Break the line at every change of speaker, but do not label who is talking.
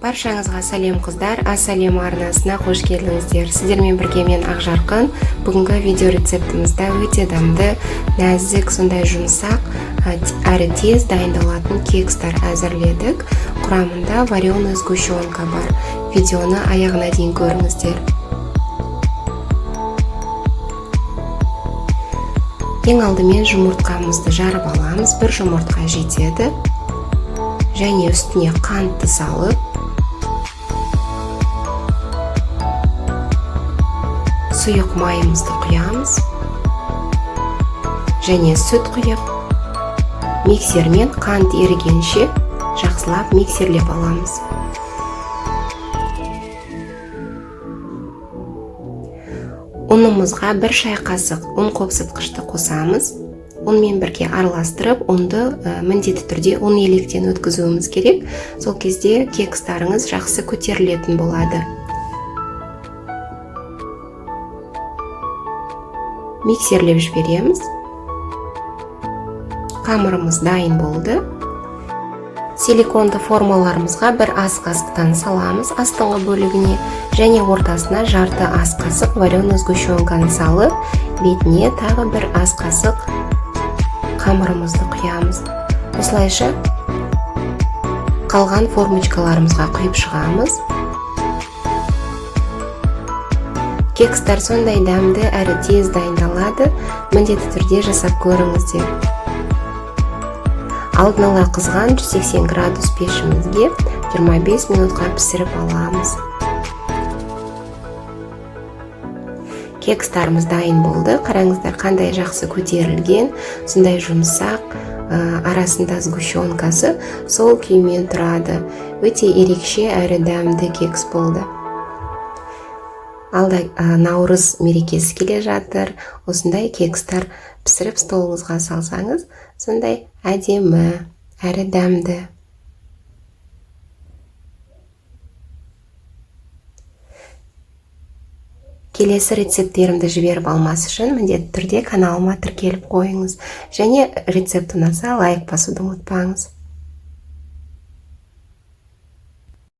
Баршаңызға сәлем қыздар, Ассалем арнасына қош келдіңіздер. Сіздермен бірге мен Ақжарқын. Бүгінгі видео рецептімізді өте дамды, нәзік, сондай жұмсақ, әрі тез дайындалатын кекстар әзірледік. Құрамында вареная сгущенка бар. Видеоны аяғына дейін көріңіздер. Ең алдымен жұмыртқамызды жарып аламыз. Бір жұмыртқа жетеді. Және үстіне қантты салып, сұйық майымызды құямыз. Және сүт құйып, миксермен қант ерігенше жақсылап миксерлеп аламыз. Ұнымызға 1 шай қасық ұн қопсытқышты қосамыз. Онымен бірге араластырып, ұнды міндетті түрде ұн електен өткізуіміз керек. Сол кезде кекстарыңыз жақсы көтерілетін болады. Миксерлеп жібереміз. Қамырымыз дайын болды. Силиконды формаларымызға 1 ас қасықтан саламыз астыңғы бөлігіне, және ортасына жарты ас қасық вареная сгущенканы салып, бетіне тағы 1 ас қасық қамырымызды құямыз. Осылайша қалған формочкаларымызға құйып шығамыз. Кекстар сондай дәмді әрі тез дайындалады. Міндетті түрде жасап көріңіздер. Алдын ала қызған 180 градус пешімізге 25 минутқа пісіріп аламыз. Кекстарымыз дайын болды. Қараңыздар, қандай жақсы көтерілген, сондай жұмсақ, арасында сгущенкасы сол күймен тұрады. Өте ерекше әрі дәмді кекс болды. Алда Наурыз мерекесі келе жатыр. Осындай кекстар пісіріп столыңызға салсаңыз, сондай әдемі әрі дәмді. Келесі рецепттерімді жіберіп алмас үшін міндетті түрде каналыма тіркеліп қойыңыз. Және рецепт ұнаса лайк басуды ұмытпаңыз.